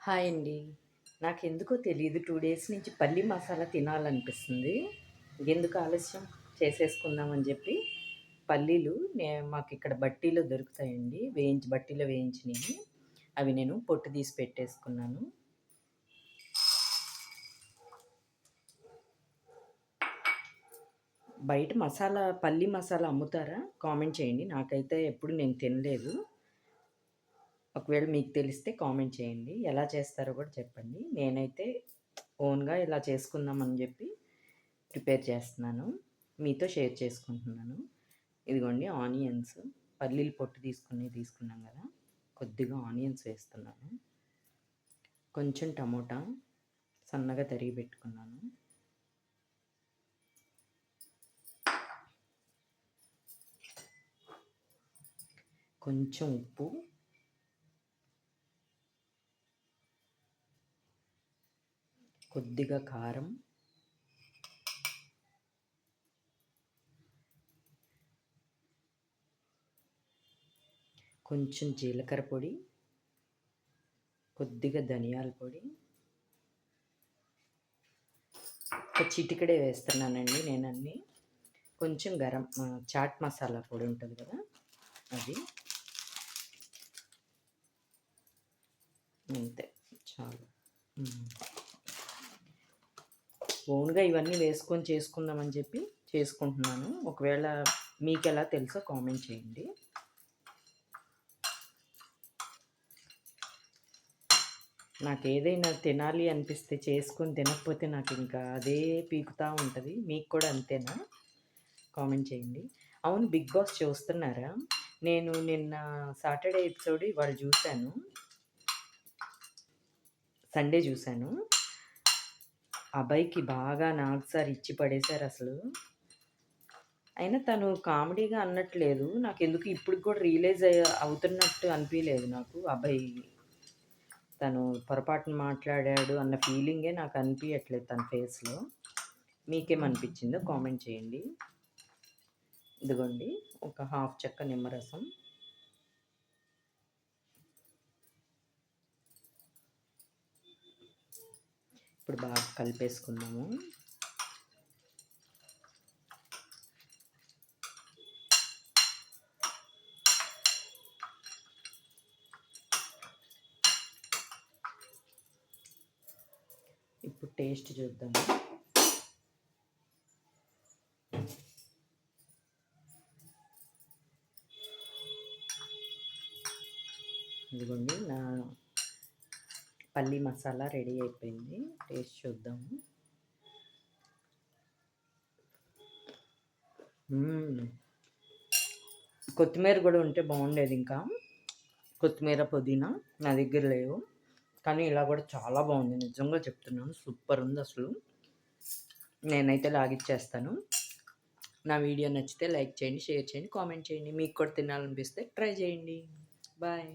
Hi అండి. నాకెందుకో తెలీదు 2 డేస్ నుంచి పల్లి మసాలా తినాలనిపిస్తుంది. ఎందుకు ఆలస్యం చేసేసుకుందామని జెప్పి పల్లీలు మాకిక్కడ బట్టీలో దొరుకుతాయండి. బట్టీలో వేయించినయి. అవి నేను పొట్టు తీసి పెట్టేసుకున్నాను. బయట పల్లి మసాలా అమ్ముతారా? కామెంట్ చేయండి. నాకైతే ఎప్పుడు నేను తినలేదు. ఒకవేళ మీకు తెలిస్తే కామెంట్ చేయండి. ఎలా చేస్తారో కూడా చెప్పండి. నేనైతే ఓన్‌గా ఇలా చేసుకుందామని చెప్పి ప్రిపేర్ చేస్తున్నాను. మీతో షేర్ చేసుకుంటున్నాను. ఇదిగోండి ఆనియన్స్, పల్లీలు పొట్టు తీసుకున్నాం కదా! కొద్దిగా ఆనియన్స్ వేస్తున్నాను. కొంచెం టమోటా సన్నగా తరిగి పెట్టుకున్నాను. కొంచెం ఉప్పు, కొద్దిగా కారం, కొంచెం జీలకర్ర పొడి, కొద్దిగా ధనియాల పొడి, ఒక చిటికెడే వేస్తున్నానండి నేనన్నీ. కొంచెం చాట్ మసాలా పొడి ఉంటుంది కదా, అది అంతే చాలు. ఓన్గా ఇవన్నీ వేసుకొని చేసుకుందామని చెప్పి చేసుకుంటున్నాను. ఒకవేళ మీకు ఎలా తెలుసో కామెంట్ చేయండి. నాకు ఏదైనా తినాలి అనిపిస్తే చేసుకొని తినకపోతే నాకు ఇంకా అదే పీకుతూ ఉంటుంది. మీకు కూడా అంతేనా? కామెంట్ చేయండి. అవును, బిగ్ బాస్ చూస్తున్నారా? నేను నిన్న సాటర్డే ఎపిసోడ్ ఇవాళ చూశాను, సండే చూశాను. అబ్బాయికి బాగా నాగ్సారి ఇచ్చి పడేశారు అసలు. అయినా తను కామెడీగా అన్నట్లేదు. నాకెందుకు ఇప్పుడు కూడా రియలైజ్ అవుతున్నట్టు అనిపించలేదు నాకు. అబ్బాయి తను పొరపాటున మాట్లాడాడు అన్న ఫీలింగే నాకు అనిపించట్లేదు తన ఫేస్లో. మీకేమనిపించిందో కామెంట్ చేయండి. ఇదిగోండి ఒక హాఫ్ చెక్క నిమ్మరసం, ఇప్పుడు బాగా కలిపేసుకుందాము. ఇప్పుడు టేస్ట్ చూద్దాము. ఇదిగోండి నా పల్లీ మసాలా రెడీ అయిపోయింది. టేస్ట్ చూద్దాము. కొత్తిమీర కూడా ఉంటే బాగుండేది. ఇంకా కొత్తిమీర, పుదీనా నా దగ్గర లేవు, కానీ ఇలా కూడా చాలా బాగుంది. నిజంగా చెప్తున్నాను, సూపర్ ఉంది అసలు. నేనైతే లాగిచ్చేస్తాను. నా వీడియో నచ్చితే లైక్ చేయండి, షేర్ చేయండి, కామెంట్ చేయండి. మీకు కూడా తినాలనిపిస్తే ట్రై చేయండి. బాయ్.